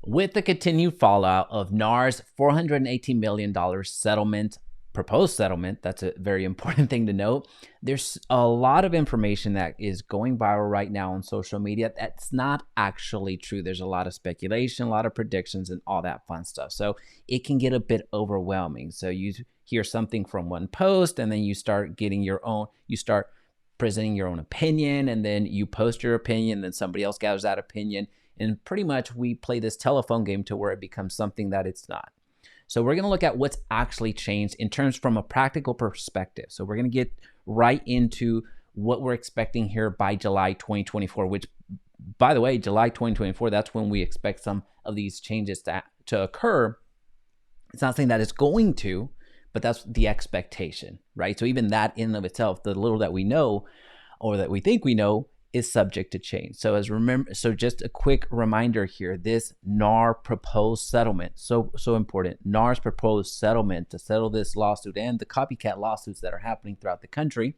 With the continued fallout of NAR's $418 million settlement, proposed settlement, that's a very important thing to note. There's a lot of information that is going viral right now on social media that's not actually true. There's a lot of speculation, a lot of predictions, and all that fun stuff. So it can get a bit overwhelming. So you hear something from one post, and then you start getting your own, you start presenting your own opinion, and then you post your opinion, then somebody else gathers that opinion. And pretty much we play this telephone game to where it becomes something that it's not. So we're going to look at what's actually changed in terms from a practical perspective. So we're going to get right into what we're expecting here by July 2024, which, by the way, July 2024, that's when we expect some of these changes to occur. It's not saying that it's going to, but that's the expectation, right? So even that in and of itself, the little that we know or that we think we know is subject to change. So so just a quick reminder here, this NAR proposed settlement, so important. NAR's proposed settlement to settle this lawsuit and the copycat lawsuits that are happening throughout the country.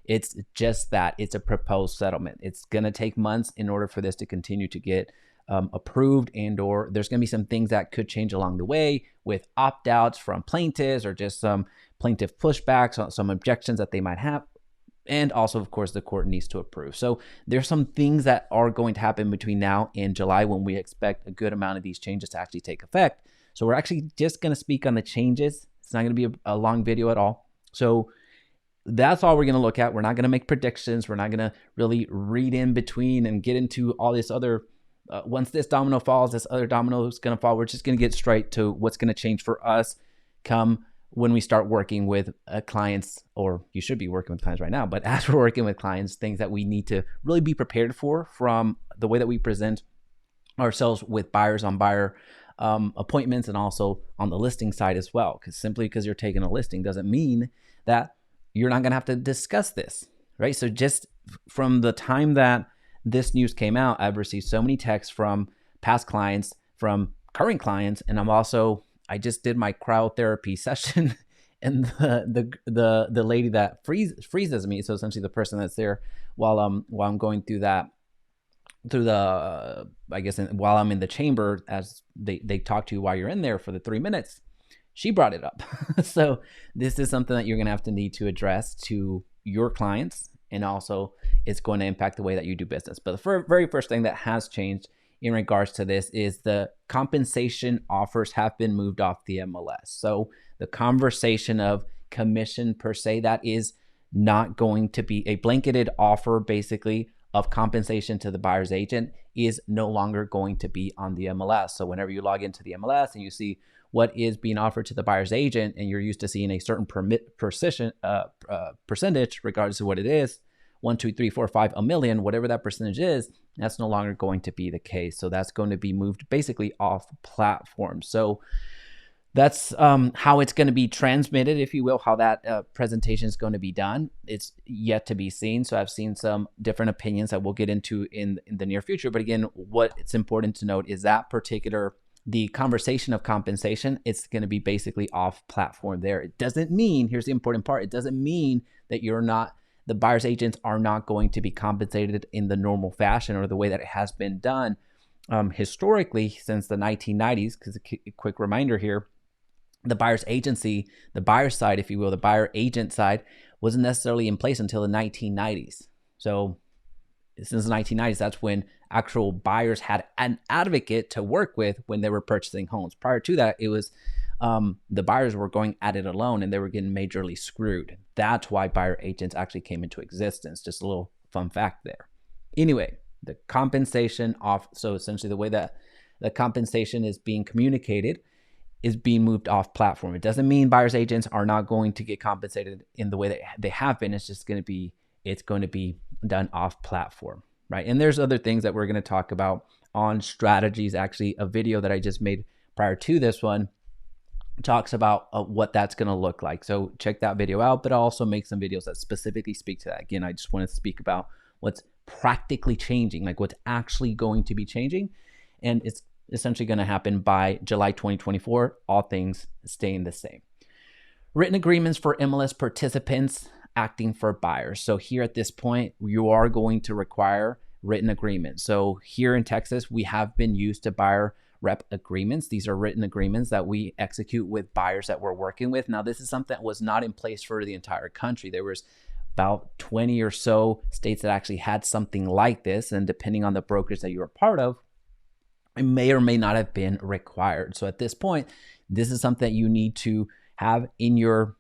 It's just that, it's a proposed settlement. It's gonna take months in order for this to continue to get approved, and or there's gonna be some things that could change along the way with opt-outs from plaintiffs or just some plaintiff pushbacks on some objections that they might have. And also, of course, the court needs to approve. So there's some things that are going to happen between now and July when we expect a good amount of these changes to actually take effect. So we're actually just going to speak on the changes. It's not going to be a long video at all. So that's all we're going to look at. We're not going to make predictions. We're not going to really read in between and get into all this other, once this domino falls, this other domino is going to fall. We're just going to get straight to what's going to change for us come when we start working with clients, or you should be working with clients right now, but as we're working with clients, things that we need to really be prepared for from the way that we present ourselves with buyers on buyer appointments, and also on the listing side as well. Because simply because you're taking a listing doesn't mean that you're not going to have to discuss this, right? So just from the time that this news came out, I've received so many texts from past clients, from current clients, and I just did my cryotherapy session, and the lady that freezes me, so essentially the person that's there while I'm going through that, while I'm in the chamber, as they talk to you while you're in there for the 3 minutes, she brought it up. So this is something that you're gonna have to need to address to your clients, and also it's going to impact the way that you do business. But the very first thing that has changed in regards to this is the compensation offers have been moved off the MLS. So the conversation of commission per se, that is not going to be a blanketed offer basically of compensation to the buyer's agent, is no longer going to be on the MLS. So whenever you log into the MLS and you see what is being offered to the buyer's agent, and you're used to seeing a certain percentage regardless of what it is, 1, 2, 3, 4, 5, a million, whatever that percentage is, that's no longer going to be the case. So that's going to be moved basically off platform. So that's how it's going to be transmitted, if you will, how that presentation is going to be done. It's yet to be seen. So I've seen some different opinions that we'll get into in the near future. But again, what it's important to note is that the conversation of compensation, it's going to be basically off platform there. It doesn't mean, here's the important part, it doesn't mean that the buyer's agents are not going to be compensated in the normal fashion or the way that it has been done historically since the 1990s. Because a quick reminder here, the buyer's agency, the buyer side, if you will, the buyer agent side wasn't necessarily in place until the 1990s. So since the 1990s, that's when actual buyers had an advocate to work with when they were purchasing homes. Prior to that, it was the buyers were going at it alone, and they were getting majorly screwed. That's why buyer agents actually came into existence. Just a little fun fact there. Anyway, the compensation off, so essentially the way that the compensation is being communicated is being moved off platform. It doesn't mean buyers agents are not going to get compensated in the way that they have been. It's just going to be done off platform, right? And there's other things that we're going to talk about on strategies. Actually, a video that I just made prior to this one talks about what that's going to look like. So check that video out, but I'll also make some videos that specifically speak to that. Again, I just want to speak about what's practically changing, like what's actually going to be changing. And it's essentially going to happen by July 2024, all things staying the same. Written agreements for MLS participants acting for buyers. So here at this point, you are going to require written agreement. So here in Texas, we have been used to buyer rep agreements. These are written agreements that we execute with buyers that we're working with. Now, this is something that was not in place for the entire country. There was about 20 or so states that actually had something like this, and depending on the brokers that you're a part of, it may or may not have been required. So at this point, this is something that you need to have in your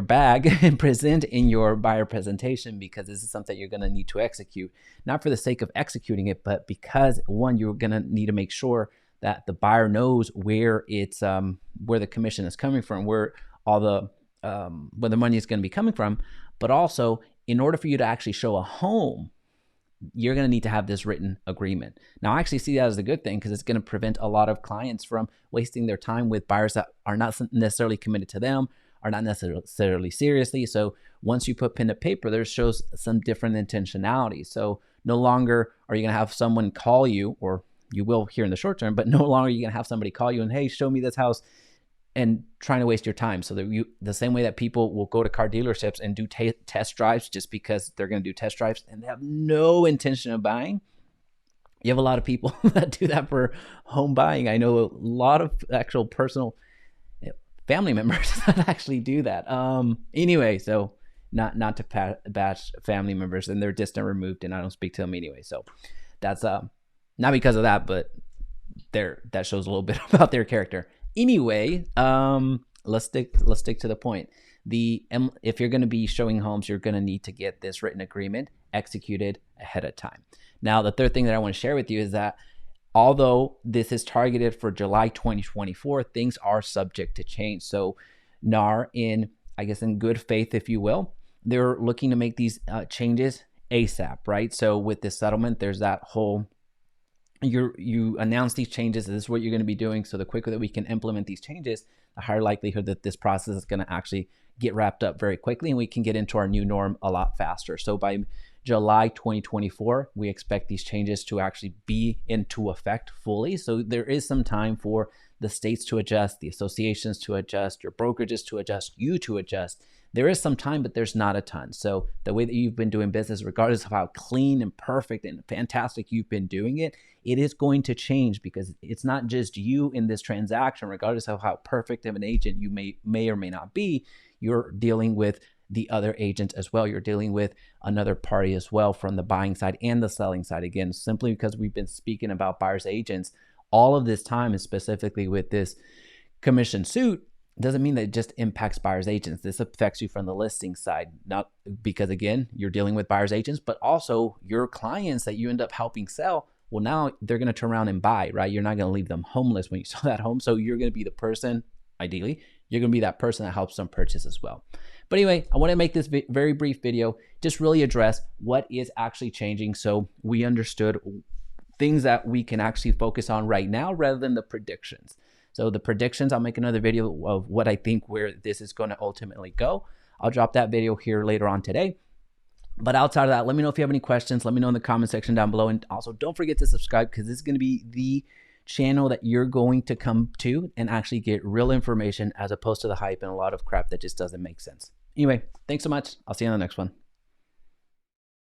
bag and present in your buyer presentation, because this is something you're going to need to execute, not for the sake of executing it, but because one, you're going to need to make sure that the buyer knows where it's where the commission is coming from, where all the where the money is going to be coming from. But also, in order for you to actually show a home, you're going to need to have this written agreement. Now, I actually see that as a good thing, because it's going to prevent a lot of clients from wasting their time with buyers that are not necessarily committed to them, are not necessarily seriously. So once you put pen to paper, there shows some different intentionality. So no longer are you going to have someone call you, or you will here in the short term, but no longer are you going to have somebody call you and, hey, show me this house, and trying to waste your time. So that the same way that people will go to car dealerships and do test drives just because they're going to do test drives and they have no intention of buying. You have a lot of people that do that for home buying. I know a lot of actual personal family members that actually do that. Anyway, so not to bash family members, and they're distant removed, and I don't speak to them anyway. So that's not because of that, but that shows a little bit about their character. Anyway, let's stick to the point. If you're going to be showing homes, you're going to need to get this written agreement executed ahead of time. Now, the third thing that I want to share with you is that although this is targeted for July 2024, things are subject to change. So NAR, in good faith, if you will, they're looking to make these changes ASAP, right? So with this settlement, there's that whole, you announce these changes, this is what you're going to be doing. So the quicker that we can implement these changes, the higher likelihood that this process is going to actually get wrapped up very quickly, and we can get into our new norm a lot faster. So by July 2024, we expect these changes to actually be into effect fully. So there is some time for the states to adjust, the associations to adjust, your brokerages to adjust, you to adjust. There is some time, but there's not a ton. So the way that you've been doing business, regardless of how clean and perfect and fantastic you've been doing it, it is going to change, because it's not just you in this transaction, regardless of how perfect of an agent you may or may not be. You're dealing with the other agent as well. You're dealing with another party as well, from the buying side and the selling side. Again, simply because we've been speaking about buyers agents all of this time, and specifically with this commission suit, doesn't mean that it just impacts buyers agents. This affects you from the listing side, not because, again, you're dealing with buyers agents, but also your clients that you end up helping sell. Well, now they're going to turn around and buy, right? You're not going to leave them homeless when you sell that home. So you're going to be the person, ideally, you're going to be that person that helps them purchase as well. But anyway, I want to make this very brief video, just really address what is actually changing, so we understood things that we can actually focus on right now rather than the predictions. So the predictions, I'll make another video of what I think where this is going to ultimately go. I'll drop that video here later on today. But outside of that, let me know if you have any questions. Let me know in the comment section down below. And also, don't forget to subscribe, because this is going to be the channel that you're going to come to and actually get real information, as opposed to the hype and a lot of crap that just doesn't make sense. Anyway, thanks so much. I'll see you on the next one.